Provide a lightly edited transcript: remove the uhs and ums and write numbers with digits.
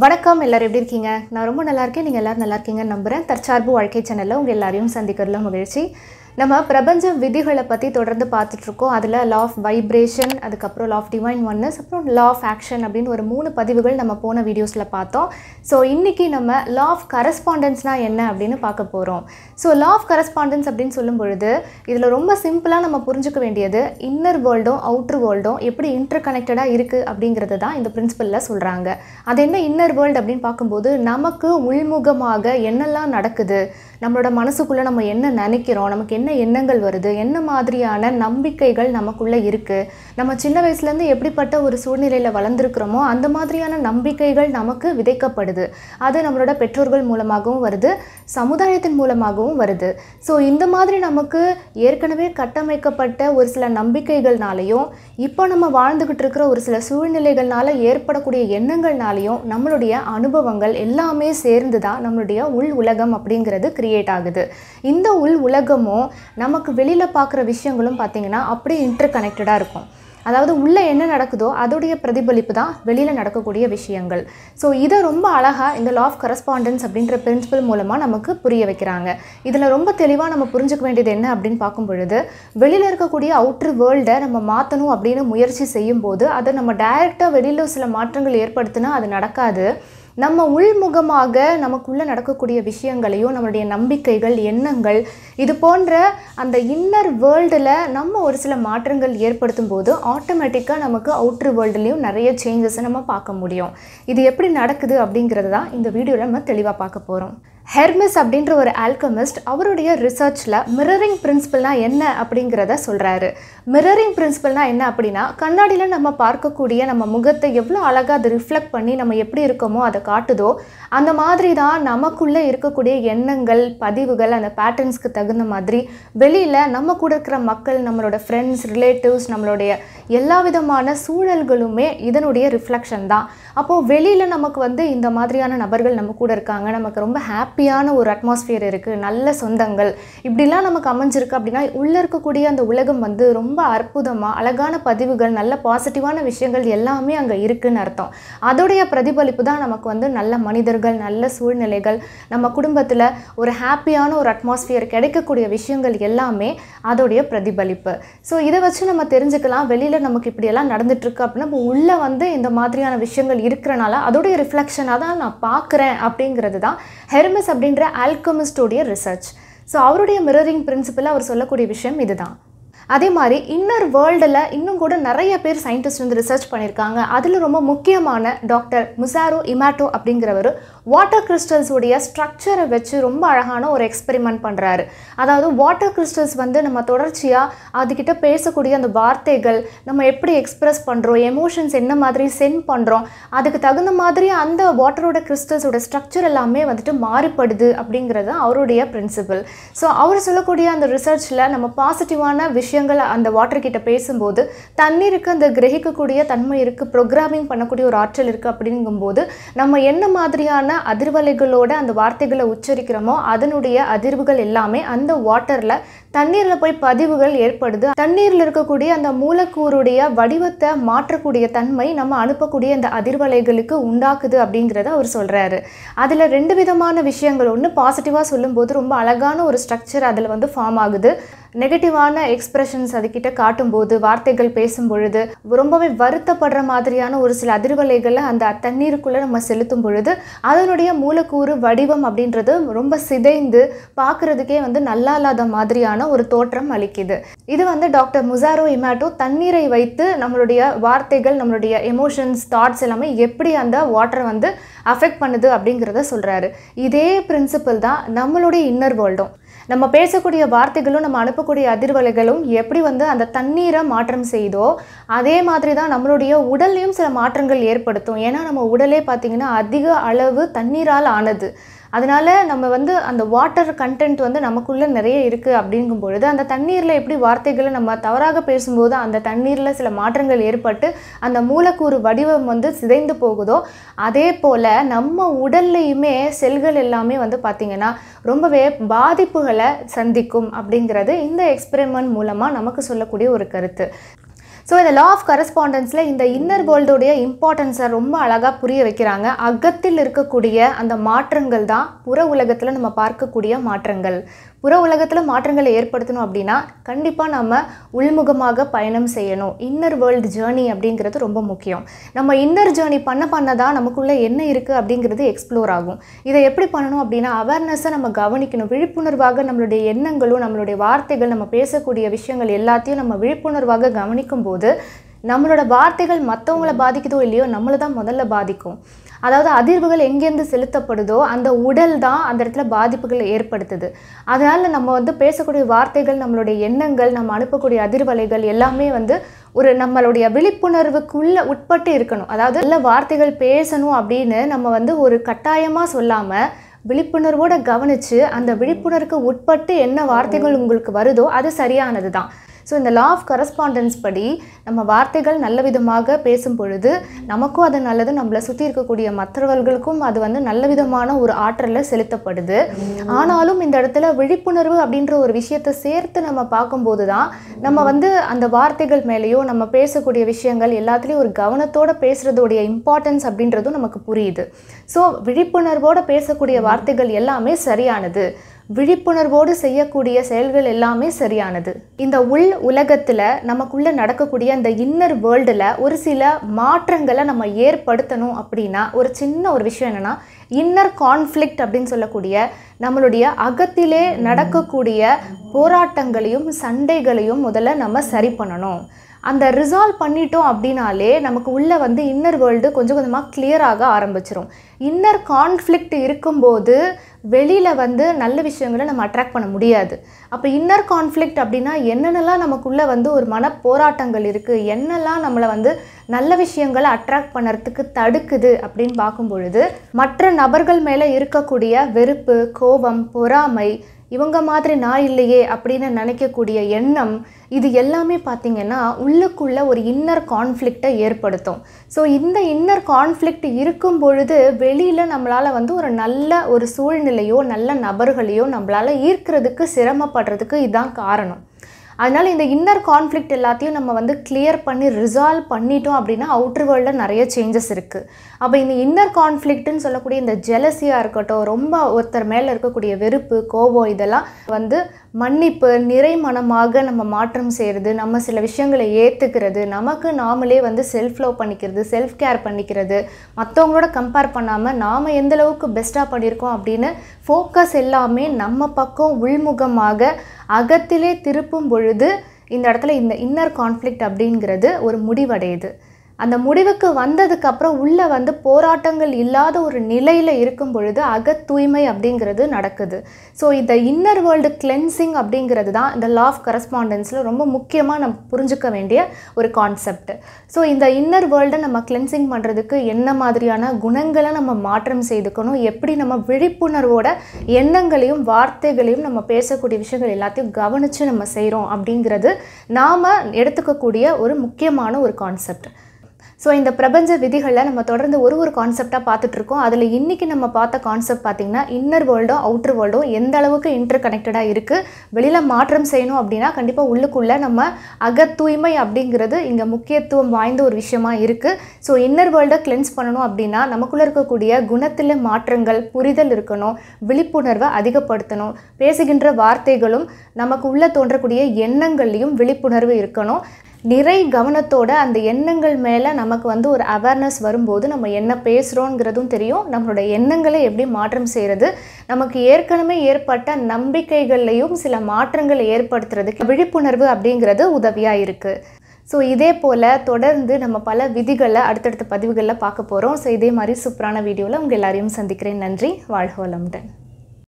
வணக்கம் எல்லாரும் எப்படி இருக்கீங்க? நான் ரொம்ப நல்லா இருக்கேன். நீங்க எல்லாரும் நல்லா இருக்கீங்கன்னு நம்புறேன். தற்சார்பு வாழ்க்கை சேனல்ல உங்க எல்லாரையும் சந்திக்கிறதுல மகிழ்ச்சி. நம்ம பிரபஞ்ச விதிகளை பற்றி தொடர்ந்து பார்த்துட்டு இருக்கோம். அதில் லா ஆஃப் வைப்ரேஷன், அதுக்கப்புறம் லா ஆஃப் டிவைன் ஒன்னஸ், அப்புறம் லா ஆஃப் ஆக்ஷன் அப்படின்னு ஒரு 3 பதிவுகள் நம்ம போன வீடியோஸில் பார்த்தோம். ஸோ இன்றைக்கி நம்ம லா ஆஃப் கரஸ்பாண்டன்ஸ்னால் என்ன அப்படின்னு பார்க்க போகிறோம். ஸோ லா ஆஃப் கரஸ்பாண்டன்ஸ் அப்படின்னு சொல்லும் பொழுது இதில் ரொம்ப சிம்பிளாக நம்ம புரிஞ்சுக்க வேண்டியது இன்னர் வேர்ல்டும் அவுட்ரு வேர்ல்டும் எப்படி இன்டர் கனெக்டடாக இருக்குது அப்படிங்கிறது தான் இந்த பிரின்சிபலில் சொல்கிறாங்க. அது என்ன இன்னர் வேர்ல்டு அப்படின்னு பார்க்கும்போது நமக்கு உள்முகமாக என்னெல்லாம் நடக்குது, நம்மளோட மனசுக்குள்ளே நம்ம என்ன நினைக்கிறோம், நமக்கு என்ன எண்ணங்கள் வருது, என்ன மாதிரியான நம்பிக்கைகள் நமக்குள்ளே இருக்குது, நம்ம சின்ன வயசுலேருந்து எப்படிப்பட்ட ஒரு சூழ்நிலையில் வளர்ந்துருக்கிறோமோ அந்த மாதிரியான நம்பிக்கைகள் நமக்கு விதைக்கப்படுது. அது நம்மளோட பெற்றோர்கள் மூலமாகவும் வருது, சமுதாயத்தின் மூலமாகவும் வருது. ஸோ இந்த மாதிரி நமக்கு ஏற்கனவே கட்டமைக்கப்பட்ட ஒரு சில நம்பிக்கைகள்னாலையும் இப்போ நம்ம வாழ்ந்துக்கிட்டு இருக்கிற ஒரு சில சூழ்நிலைகள்னால ஏற்படக்கூடிய எண்ணங்கள்னாலையும் நம்மளுடைய அனுபவங்கள் எல்லாமே சேர்ந்து தான் நம்மளுடைய உள் உலகம் அப்படிங்கிறது கிரியேட் ஆகுது. இந்த உள் உலகமும் நமக்கு வெளியில் பார்க்குற விஷயங்களும் பார்த்திங்கன்னா அப்படியே இன்டர் கனெக்டடாக இருக்கும். அதாவது உள்ளே என்ன நடக்குதோ அதோடைய பிரதிபலிப்பு தான் வெளியில் நடக்கக்கூடிய விஷயங்கள். ஸோ இதை ரொம்ப அழகாக இந்த லா ஆஃப் கரஸ்பாண்டன்ஸ் அப்படின்ற பிரின்சிபல் மூலமாக நமக்கு புரிய வைக்கிறாங்க. இதில் ரொம்ப தெளிவாக நம்ம புரிஞ்சுக்க வேண்டியது என்ன அப்படின்னு பார்க்கும் பொழுது, வெளியில் இருக்கக்கூடிய அவுட்ரு வேர்ல்டை நம்ம மாற்றணும் அப்படின்னு முயற்சி செய்யும்போது அதை நம்ம டைரெக்டாக வெளியில் சில மாற்றங்கள் ஏற்படுத்தினா அது நடக்காது. நம்ம உள்முகமாக நமக்குள்ளே நடக்கக்கூடிய விஷயங்களையும் நம்மளுடைய நம்பிக்கைகள், எண்ணங்கள், இது போன்ற அந்த இன்னர் வேர்ல்டில் நம்ம ஒரு சில மாற்றங்கள் ஏற்படுத்தும் போது ஆட்டோமேட்டிக்காக நமக்கு அவுட்ரு வேர்ல்டுலேயும் நிறைய சேஞ்சஸை நம்ம பார்க்க முடியும். இது எப்படி நடக்குது அப்படிங்கிறது தான் இந்த வீடியோவில் நம்ம தெளிவாக பார்க்க போகிறோம். ஹெர்மெஸ் அப்படின்ற ஒரு ஆல்கமிஸ்ட் அவருடைய ரிசர்ச்சில் மிரரிங் பிரின்சிபல்னால் என்ன அப்படிங்கிறத சொல்கிறாரு. மிரரிங் பிரின்சிபல்னால் என்ன அப்படின்னா, கண்ணாடியில் நம்ம பார்க்கக்கூடிய நம்ம முகத்தை எவ்வளோ அழகாக அது ரிஃப்ளெக்ட் பண்ணி நம்ம எப்படி இருக்கோமோ அதை காட்டுதோ அந்த மாதிரி தான் நமக்குள்ளே இருக்கக்கூடிய எண்ணங்கள், பதிவுகள், அந்த பேட்டர்ன்ஸ்க்கு தகுந்த மாதிரி வெளியில் நம்ம கூட இருக்கிற மக்கள், நம்மளோட ஃப்ரெண்ட்ஸ், ரிலேட்டிவ்ஸ், நம்மளுடைய எல்லா விதமான சூழல்களுமே இதனுடைய ரிஃப்ளெக்ஷன் தான். அப்போது வெளியில் நமக்கு இந்த மாதிரியான நபர்கள் நம்ம கூட இருக்காங்க, நமக்கு ரொம்ப ஹாப்பியான ஒரு அட்மாஸ்ஃபியர் இருக்குது, நல்ல சொந்தங்கள், இப்படிலாம் நமக்கு அமைஞ்சிருக்கு அப்படின்னா உள்ளே இருக்கக்கூடிய அந்த உலகம் ரொம்ப அற்புதமாக அழகான பதிவுகள், நல்ல பாசிட்டிவான விஷயங்கள் எல்லாமே அங்கே இருக்குதுன்னு அர்த்தம். அதோடைய பிரதிபலிப்பு தான் நமக்கு நல்ல மனிதர்கள், நல்ல சூழ்நிலைகள், நம்ம குடும்பத்தில் ஒரு ஹாப்பியான ஒரு அட்மாஸ்ஃபியர் கிடைக்கக்கூடிய விஷயங்கள் எல்லாமே அதோடைய பிரதிபலிப்பு. ஸோ இதை வச்சு நம்ம தெரிஞ்சுக்கலாம் வெளியில் நமக்கு இப்படியெல்லாம் நடந்துட்டுருக்கு அப்படின்னா நம்ம உள்ளே இந்த மாதிரியான விஷயங்கள் இருக்கிறனால அதோடைய ரிஃப்ளெக்ஷனாக தான் நான் பார்க்குறேன் அப்படிங்கிறது தான் ஹெர்மெஸ் அப்படின்ற ஆல்கமிஸ்டோடைய ரிசர்ச். ஸோ அவருடைய மிரரிங் பிரின்சிபல் அவர் சொல்லக்கூடிய விஷயம் இதுதான். அதே மாதிரி இன்னர் வேர்ல்டில் இன்னும் கூட நிறைய பேர் சயின்டிஸ்ட் ரிசர்ச் பண்ணியிருக்காங்க. அதில் ரொம்ப முக்கியமான டாக்டர் முசாரோ இமாட்டோ அப்படிங்கிறவர் வாட்டர் கிறிஸ்டல்ஸுடைய ஸ்ட்ரக்சரை வச்சு ரொம்ப அழகான ஒரு எக்ஸ்பெரிமெண்ட் பண்ணுறாரு. அதாவது வாட்டர் கிறிஸ்டல்ஸ் நம்ம தொடர்ச்சியாக அதுக்கிட்ட பேசக்கூடிய அந்த வார்த்தைகள், நம்ம எப்படி எக்ஸ்ப்ரெஸ் பண்ணுறோம், எமோஷன்ஸ் என்ன மாதிரி சென்ட் பண்ணுறோம், அதுக்கு தகுந்த மாதிரி அந்த வாட்டரோட கிறிஸ்டல்ஸோட ஸ்ட்ரக்சர் எல்லாமே மாறுபடுது அப்படிங்கிறது அவருடைய பிரின்சிபல். ஸோ அவர் சொல்லக்கூடிய அந்த ரிசர்ச்சில் நம்ம பாசிட்டிவான விஷயங்கள் அந்த வாட்டர் கிட்ட பேசும்போது தண்ணீருக்கு அந்த கிரகிக்கக்கூடிய தன்மை இருக்குது, ப்ரோக்ராமிங் பண்ணக்கூடிய ஒரு ஆற்றல் இருக்குது. அப்படிங்கும்போது நம்ம என்ன மாதிரியான அதிர்வலைகளோட அந்த வார்த்தைகளை உச்சரிக்கிறோமோ அதனுடைய அதிர்வுகள் எல்லாமே அந்த வாட்டரில், தண்ணீரில் போய் பதிவுகள் ஏற்படுது. தண்ணீரில் இருக்கக்கூடிய அந்த மூலக்கூறுடைய வடிவத்தை மாற்றக்கூடிய தன்மை நம்ம அனுப்பக்கூடிய அந்த அதிர்வலைகளுக்கு உண்டாக்குது அப்படிங்கிறத அவர் சொல்கிறாரு. அதில் 2 விதமான விஷயங்கள். ஒன்று பாசிட்டிவாக சொல்லும்போது ரொம்ப அழகான ஒரு ஸ்ட்ரக்சர் அதில் ஃபார்ம் ஆகுது. நெகட்டிவான எக்ஸ்பிரஷன்ஸ் அதுக்கிட்ட காட்டும்போது, வார்த்தைகள் பேசும் பொழுது ரொம்பவே வருத்தப்படுற மாதிரியான ஒரு சில அதிர்வலைகளை அந்த தண்ணீருக்குள்ளே நம்ம செலுத்தும் பொழுது அதனுடைய மூலக்கூறு வடிவம் அப்படின்றது ரொம்ப சிதைந்து பார்க்குறதுக்கே நல்லா இல்லாத மாதிரியான ஒரு தோற்றம் அளிக்குது. இது டாக்டர் முசாரோ இமாட்டோ தண்ணீரை வைத்து நம்மளுடைய வார்த்தைகள், நம்மளுடைய எமோஷன்ஸ், தாட்ஸ் எல்லாமே எப்படி அந்த வாட்டரை அஃபெக்ட் பண்ணுது அப்படிங்கிறத சொல்கிறாரு. இதே பிரின்சிபல் தான் நம்மளுடைய இன்னர் வேர்ல்டும். நம்ம பேசக்கூடிய வார்த்தைகளும் நம்ம அனுப்பக்கூடிய அதிர்வலைகளும் எப்படி அந்த தண்ணீரை மாற்றம் செய்தோ அதே மாதிரி தான் நம்மளுடைய உடல்லையும் சில மாற்றங்கள் ஏற்படுத்தும். ஏன்னா நம்ம உடலே பார்த்திங்கன்னா அதிக அளவு தண்ணீரால் ஆனது. அதனால் நம்ம அந்த வாட்டர் கண்டென்ட் நமக்குள்ளே நிறைய இருக்குது அப்படிங்கும் பொழுது அந்த தண்ணீரில் எப்படி வார்த்தைகளை நம்ம தவறாக பேசும்போது அந்த தண்ணீரில் சில மாற்றங்கள் ஏற்பட்டு அந்த மூலக்கூறு வடிவம் சிதைந்து போகுதோ அதே போல் நம்ம உடல்லையுமே செல்கள் எல்லாமே பார்த்திங்கன்னா ரொம்பவே பாதிப்புகளை சந்திக்கும் அப்படிங்கிறது இந்த எக்ஸ்பெரிமெண்ட் மூலமாக நமக்கு சொல்லக்கூடிய ஒரு கருத்து. ஸோ இந்த லா ஆஃப் கரஸ்பாண்டன்ஸில் இந்த இன்னர் வேர்ல்டோடைய இம்பார்ட்டன்ஸை ரொம்ப அழகாக புரிய வைக்கிறாங்க. அகத்தில் இருக்கக்கூடிய அந்த மாற்றங்கள் தான் புற உலகத்தில் நம்ம பார்க்கக்கூடிய மாற்றங்கள். புற உலகத்தில் மாற்றங்களை ஏற்படுத்தணும் அப்படின்னா கண்டிப்பாக நம்ம உள்முகமாக பயணம் செய்யணும். இன்னர் வேர்ல்டு ஜேர்னி அப்படிங்கிறது ரொம்ப முக்கியம். நம்ம இன்னர் ஜேர்னி பண்ண தான் நமக்குள்ளே என்ன இருக்குது அப்படிங்கிறது எக்ஸ்ப்ளோர் ஆகும். இதை எப்படி பண்ணணும் அப்படின்னா அவேர்னஸை நம்ம கவனிக்கணும். விழிப்புணர்வாக நம்மளுடைய எண்ணங்களும் நம்மளுடைய வார்த்தைகள் நம்ம பேசக்கூடிய விஷயங்கள் எல்லாத்தையும் நம்ம விழிப்புணர்வாக கவனிக்கும் போது நம்மளோட வார்த்தைகள் மற்றவங்களை பாதிக்குதோ இல்லையோ நம்மளை தான் முதல்ல பாதிக்கும். அதாவது அதிர்வுகள் எங்கேருந்து செலுத்தப்படுதோ அந்த உடல் தான் அந்த இடத்துல பாதிப்புகளை ஏற்படுத்துது. அதனால் நம்ம வந்து பேசக்கூடிய வார்த்தைகள், நம்மளுடைய எண்ணங்கள், நம்ம அனுப்பக்கூடிய அதிர்வலைகள் எல்லாமே வந்து ஒரு நம்மளுடைய விழிப்புணர்வுக்குள்ளே உட்பட்டு இருக்கணும். அதாவது நல்ல வார்த்தைகள் பேசணும் அப்படின்னு நம்ம வந்து ஒரு கட்டாயமாக சொல்லாமல் விழிப்புணர்வோடு கவனித்து அந்த விழிப்புணர்வுக்கு உட்பட்டு என்ன வார்த்தைகள் உங்களுக்கு வருதோ அது சரியானது தான். ஸோ இந்த லா ஆஃப் கரஸ்பாண்டன்ஸ் படி நம்ம வார்த்தைகள் நல்ல விதமாக பேசும் பொழுது நமக்கும் அது நல்லது, நம்மளை சுற்றி இருக்கக்கூடிய மற்றவர்களுக்கும் அது வந்து நல்ல விதமான ஒரு ஆற்றலில் செலுத்தப்படுது. ஆனாலும் இந்த இடத்துல விழிப்புணர்வு அப்படின்ற ஒரு விஷயத்தை சேர்த்து நம்ம பார்க்கும்போது தான் நம்ம வந்து அந்த வார்த்தைகள் மேலேயோ நம்ம பேசக்கூடிய விஷயங்கள் எல்லாத்துலேயும் ஒரு கவனத்தோடு பேசுகிறதோடைய இம்பார்ட்டன்ஸ் அப்படின்றதும் நமக்கு புரியுது. ஸோ விழிப்புணர்வோடு பேசக்கூடிய வார்த்தைகள் எல்லாமே சரியானது, விழிப்புணர்வோடு செய்யக்கூடிய செயல்கள் எல்லாமே சரியானது. இந்த உள் உலகத்தில் நமக்குள்ளே நடக்கக்கூடிய அந்த இன்னர் வேர்ல்டில் ஒரு சில மாற்றங்களை நம்ம ஏற்படுத்தணும் அப்படின்னா ஒரு சின்ன ஒரு விஷயம் என்னென்னா இன்னர் கான்ஃப்ளிக்ட் அப்படின்னு சொல்லக்கூடிய நம்மளுடைய அகத்திலே நடக்கக்கூடிய போராட்டங்களையும் சண்டைகளையும் முதல்ல நம்ம சரி பண்ணணும். அந்த ரிசால்வ் பண்ணிட்டோம் அப்படின்னாலே நமக்கு உள்ளே வந்து இன்னர் வேர்ல்டு கொஞ்சம் கொஞ்சமாக கிளியராக ஆரம்பிச்சிடும். இன்னர் கான்ஃப்ளிக்ட் இருக்கும்போது வெளியில் வந்து நல்ல விஷயங்களை நம்ம அட்ராக்ட் பண்ண முடியாது. அப்போ இன்னர் கான்ஃப்ளிக்ட் அப்படின்னா என்னென்னலாம் நமக்குள்ளே வந்து ஒரு மன போராட்டங்கள் இருக்குது, என்னெல்லாம் நம்மளை வந்து நல்ல விஷயங்களை அட்ராக்ட் பண்ணுறதுக்கு தடுக்குது அப்படின்னு பார்க்கும் பொழுது மற்ற நபர்கள் மேலே இருக்கக்கூடிய வெறுப்பு, கோபம், பொறாமை, இவங்க மாதிரி நான் இல்லையே அப்படின்னு நினைக்கக்கூடிய எண்ணம், இது எல்லாமே பார்த்திங்கன்னா உள்ளுக்குள்ளே ஒரு இன்னர் கான்ஃப்ளிக்டை ஏற்படுத்தும். ஸோ இந்த இன்னர் கான்ஃப்ளிக்ட் இருக்கும் பொழுது வெளியில் நம்மளால் வந்து ஒரு நல்ல ஒரு சூழ்நிலையோ நல்ல நபர்களையோ நம்மளால் ஈர்க்கிறதுக்கு சிரமப்படுறதுக்கு இதுதான் காரணம். அதனால் இந்த இன்னர் கான்ஃப்ளிக்ட் எல்லாத்தையும் நம்ம வந்து கிளியர் பண்ணி ரிசால்வ் பண்ணிட்டோம் அப்படின்னா அவுட்டர் வேர்ல்டில் நிறைய சேஞ்சஸ் இருக்குது. அப்போ இந்த இன்னர் கான்ஃப்ளிக்ட்டுன்னு சொல்லக்கூடிய இந்த ஜெலசியாக இருக்கட்டும், ரொம்ப ஒருத்தர் மேலே இருக்கக்கூடிய வெறுப்பு, கோபம், இதெல்லாம் வந்து மன்னிப்பு, நிறைமனமாக நம்ம மாற்றம் செய்கிறது, நம்ம சில விஷயங்களை ஏற்றுக்கிறது, நமக்கு நாமளே வந்து செல்ஃப் லவ் பண்ணிக்கிறது, செல்ஃப் கேர் பண்ணிக்கிறது, மற்றவங்களோட கம்பேர் பண்ணாமல் நாம் எந்தளவுக்கு பெஸ்ட்டாக பண்ணியிருக்கோம் அப்படின்னு ஃபோக்கஸ் எல்லாமே நம்ம பக்கம் உள்முகமாக அகத்திலே திருப்பும் பொழுது இந்த இடத்துல இந்த இன்னர் கான்ஃப்ளிக்ட் அப்படிங்கிறது ஒரு முடிவடையுது. அந்த முடிவுக்கு வந்ததுக்கப்புறம் உள்ளே வந்து போராட்டங்கள் இல்லாத ஒரு நிலையில் இருக்கும் பொழுது அகத்தூய்மை அப்படிங்கிறது நடக்குது. ஸோ இந்த இன்னர் வேர்ல்டு கிளென்சிங் அப்படிங்கிறது தான் இந்த லா ஆஃப் கரஸ்பாண்டன்ஸில் ரொம்ப முக்கியமாக நம்ம புரிஞ்சுக்க வேண்டிய ஒரு கான்செப்ட். ஸோ இந்த இன்னர் வேர்ல்டை நம்ம கிளென்சிங் பண்ணுறதுக்கு என்ன மாதிரியான குணங்களை நம்ம மாற்றம் செய்துக்கணும், எப்படி நம்ம விழிப்புணர்வோட எண்ணங்களையும் வார்த்தைகளையும் நம்ம பேசக்கூடிய விஷயங்கள் எல்லாத்தையும் கவனித்து நம்ம செய்கிறோம் அப்படிங்கிறது நாம் எடுத்துக்கக்கூடிய ஒரு முக்கியமான ஒரு கான்செப்ட். ஸோ இந்த பிரபஞ்ச விதிகளில் நம்ம தொடர்ந்து ஒரு கான்செப்டாக பார்த்துட்ருக்கோம். அதில் இன்றைக்கி நம்ம பார்த்த கான்செப்ட் பார்த்திங்கன்னா இன்னர் வேர்ல்டும் அவுட்டர் வேர்ல்டும் எந்த அளவுக்கு இன்டர் கனெக்டடாக இருக்குது, வெளியில் மாற்றம் செய்யணும் அப்படின்னா கண்டிப்பாக உள்ளுக்குள்ளே நம்ம அகத்தூய்மை அப்படிங்கிறது இங்கே முக்கியத்துவம் வாய்ந்த ஒரு விஷயமா இருக்குது. ஸோ இன்னர் வேர்ல்டை கிளென்ஸ் பண்ணணும் அப்படின்னா நமக்குள்ளே இருக்கக்கூடிய குணத்தில் மாற்றங்கள், புரிதல் இருக்கணும், விழிப்புணர்வை அதிகப்படுத்தணும், பேசுகின்ற வார்த்தைகளும் நமக்கு உள்ளே தோன்றக்கூடிய எண்ணங்கள்லையும் விழிப்புணர்வு இருக்கணும். நிறை கவனத்தோட அந்த எண்ணங்கள் மேலே நமக்கு வந்து ஒரு அவேர்னஸ் வரும்போது நம்ம என்ன பேசுகிறோங்கிறதும் தெரியும், நம்மளோட எண்ணங்களை எப்படி மாற்றம் செய்கிறது, நமக்கு ஏற்கனவே ஏற்பட்ட நம்பிக்கைகள்லையும் சில மாற்றங்களை ஏற்படுத்துறதுக்கு விழிப்புணர்வு அப்படிங்கிறது உதவியாக இருக்குது. ஸோ இதே போல் தொடர்ந்து நம்ம பல விதிகளை அடுத்தடுத்த பதிவுகளில் பார்க்க போகிறோம். ஸோ இதே மாதிரி சூப்பரான வீடியோவில் உங்கள் எல்லாரையும் சந்திக்கிறேன். நன்றி. வாழ்க வளமுடன்.